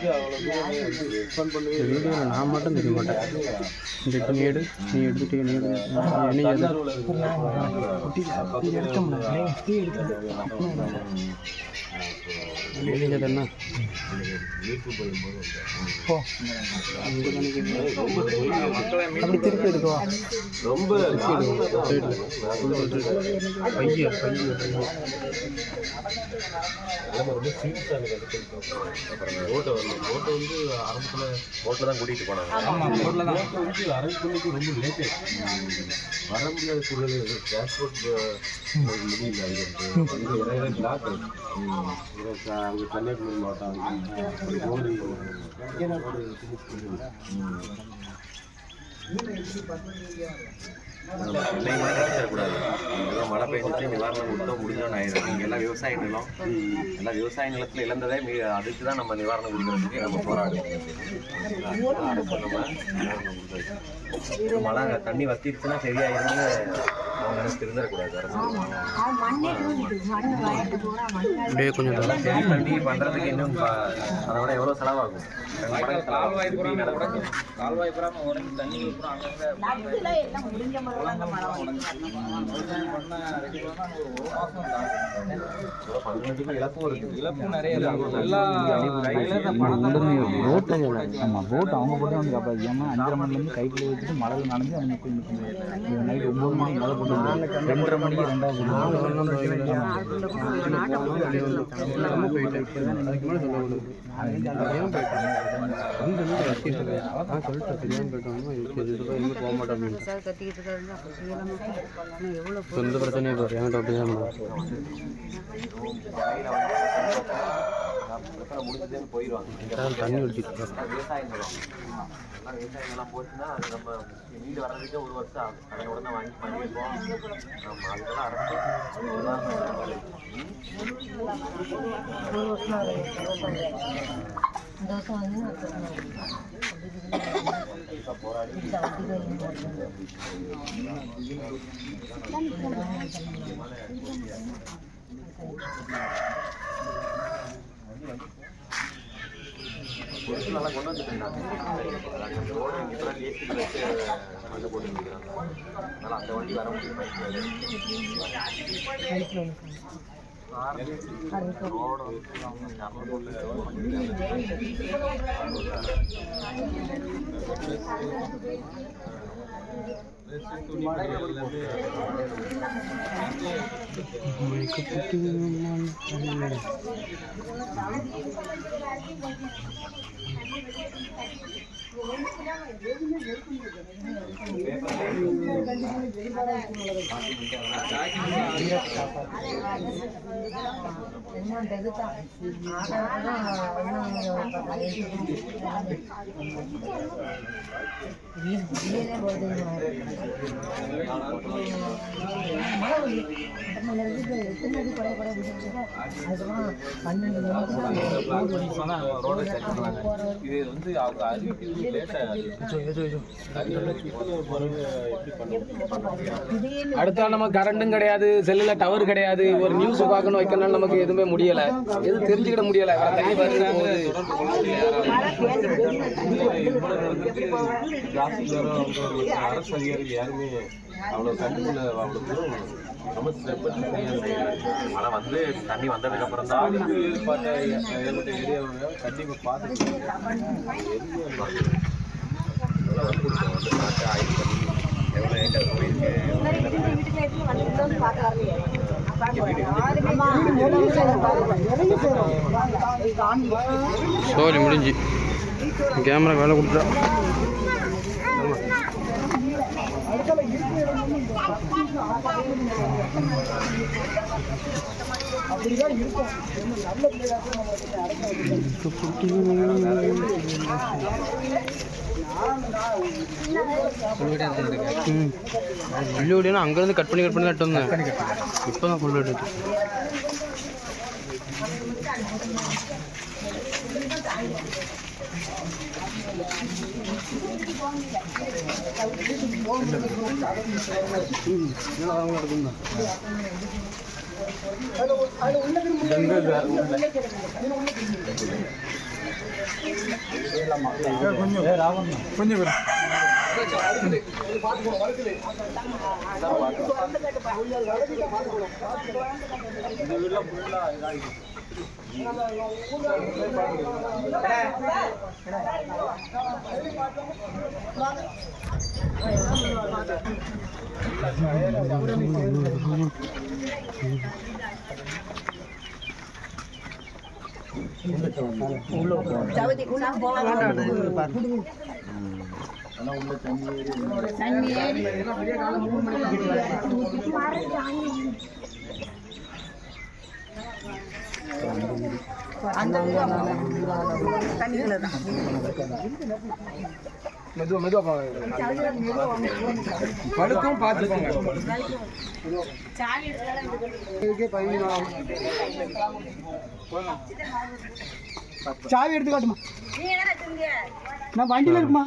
வீடியோவில் நான் மட்டும் தெரிய மாட்டேன். இந்த நீடு நீ எடுத்துட்டு நீடு என்ன அப்படி திருப்பி எடுக்குவா ரொம்ப பைய ரொம்ப சீரியஸாக போட்டை வந்து ஆரம்பத்தில் போட்டில் தான் கூட்டிகிட்டு போனாங்க. ஆமாம், போட்டில் தான் வந்து அரேஞ்ச் பண்ணிட்டு ரொம்ப லேட்டு வர முடியாத சூழல். டிரான்ஸ்போர்ட் முடியல. அங்கே பிளாக் அங்கே கன்னியாகுமரி மாவட்டம் ரோடு கிடைச்சிடக்கூடாது. ஏதோ மழை பெஞ்சிச்சு நிவாரணம் கொடுத்தா முடிஞ்சோன்னு ஆயிடும். இங்கே எல்லாம் விவசாய நிலம், எல்லாம் விவசாய நிலத்தில் இழந்ததே அதுக்கு தான் நம்ம நிவாரணம் கொடுக்குறதுக்கு நம்ம போராடுவோம். மழை தண்ணி வத்திருச்சுன்னா சரியாயிருன்னு அவங்க நினைச்சு இருந்துடக்கூடாது. கொஞ்சம் சரி தண்ணி பண்ணுறதுக்கு இன்னும் அதை விட எவ்வளோ செலவாகும்? கால்வாய் புறாமல் உடனே தண்ணி இழப்பும் நிறைய போட் அவங்க போட்டு வந்து காப்பாற்றிக்காம 5:30 மணிலேருந்து கைப்பில் வச்சுட்டு மழையில் நனைஞ்சு அவங்க நைட்டு 9 மணிக்கு மழை போட்டு 2:30 மணிக்கு 2வது சொந்த பிரச்சனையே போய் என்கிட்ட அப்படிதான் தண்ணி ஊற்றிட்டு விவசாய நிலம் போச்சுன்னா அது நம்ம வீடு வர்றதுக்கே 1 வருஷம் ஆகும். அதை உடனே வாங்கி பண்ணியிருக்கோம். நம்ம அதுக்கெல்லாம் அரசு போராடி நல்லா கொண்டு வந்துட்டாங்க. அந்த ரோடு இங்கெல்லாம் லேசி வச்சு மண்ணை போட்டு வந்துருக்காங்க. அதனால் அந்த வண்டி வர முடியும். ரோடு அடுத்த நம்ம கரண்டும் கிடையாது, செல்லுல டவர் கிடையாது, ஒரு நியூஸ் பார்க்கணும் வைக்கணும் நமக்கு எதுவுமே முடியல, எதுவும் தெரிஞ்சுக்கிட முடியல. அரசு அதிகாரிகள் யாருமே அவ்வளோ கண்டுபிடில அவ்வளோ மழை வந்து தண்ணி வந்ததுக்கு அப்புறம் தான் ஏற்பட்ட ஏரியாவை கண்டிப்பாக பார்த்து ஆய்வு பண்ணி எவ்வளோ ஏக்கர் போயிருக்கு. சோழி முடிஞ்சு கேமரா வேலை கொடுத்தா அப்படிதான் இருக்கும். நல்ல பிள்ளையோட அங்கேருந்து கட் பண்ணி நட்டு வந்தேன். இப்போ தான் ஃபுல் எடுத்து கொஞ்சம் பேர் படுத்தும் பார்த்துக்கோங்க. சாவி எடுத்து காட்டுமா, நான் வண்டியில் இருக்குமா.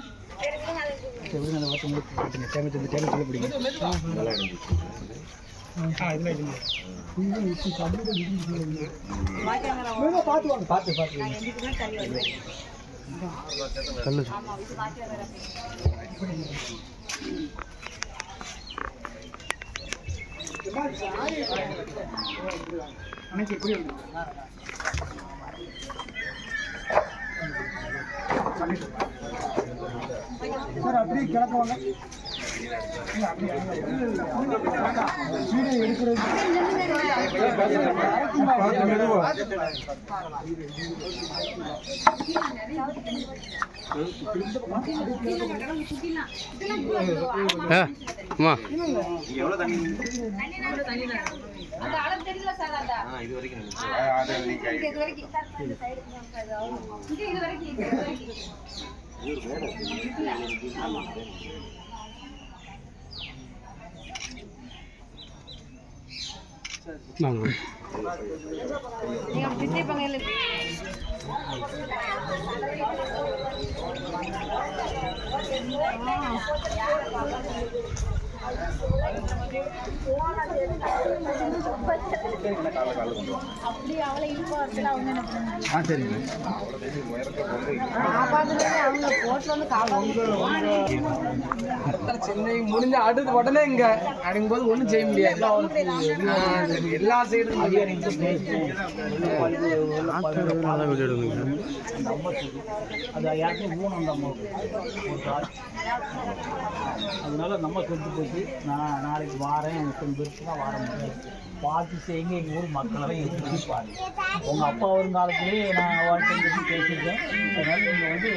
சார் அப்படியே கிளக்குவாங்க எடுக்கிறது. எவ்வளோ தண்ணி இது வரைக்கும் சென்னை முடிஞ்ச அடுத்து உடனே இங்க அப்படிங்கும்போது ஒன்றும் செய்ய முடியாது. எல்லா சைடும் அதனால நம்ம கொண்டு போச்சு. நான் நாளைக்கு வாரேன், எனக்கு பேருக்கு தான் வர முடியாது. பார்த்து செய்யுங்க, எங்கள் ஊர் மக்களை எப்படி பாருங்க. உங்கள் அப்பா வருங்காலத்திலே நான் வாழ்க்கை பற்றி பேசியிருக்கேன். அதனால் நீங்கள் வந்து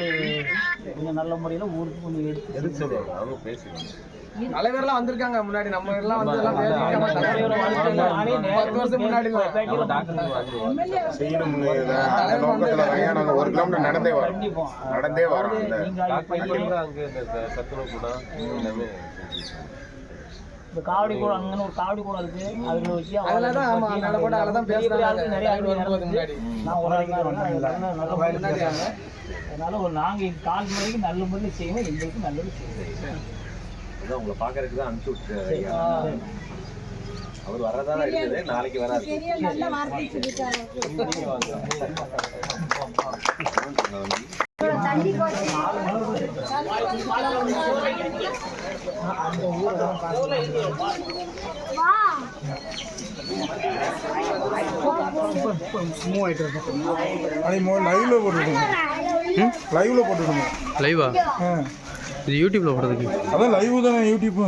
கொஞ்சம் நல்ல முறையில் ஊருக்கு கொஞ்சம் எடுத்து சொல்லுவாங்க, அவங்க பேசுவாங்க. நிறைய பேர்லாம் வந்திருக்காங்க முன்னாடி. நம்ம எல்லாம் வந்து 10 வருஷம் முன்னாடி செய்யணும் நாங்கள் 1 கிலோமீட்டர் நடந்தே வரோம். அங்கே இந்த சத்துணவு கூட எல்லாமே இந்த காவடி கூட அங்கே ஒரு காவடி கூட இருக்கு. அதில் வச்சு அதில் தான் ஆமாம் அதனால கூட அதில் தான் பேசுகிறாங்க நிறைய முன்னாடி. நான் ஒரு நல்ல முன்னாடி. அதனால ஒரு நாங்கள் எங்கள் கால் முறைக்கு நல்ல முறையில் செய்யணும், எங்களுக்கு நல்லது செய்யணும். அதான் உங்களை பார்க்கறதுக்கு தான் அனுப்பிச்சு விட்டு அவர் வர்றதா தான் இருக்குது. நாளைக்கு வராது. லைவ்ல போட்டுடுங்க. லைவா? இது யூடியூப்ல போடுறதுக்கு? அதான் லைவ் தானே யூடியூப்.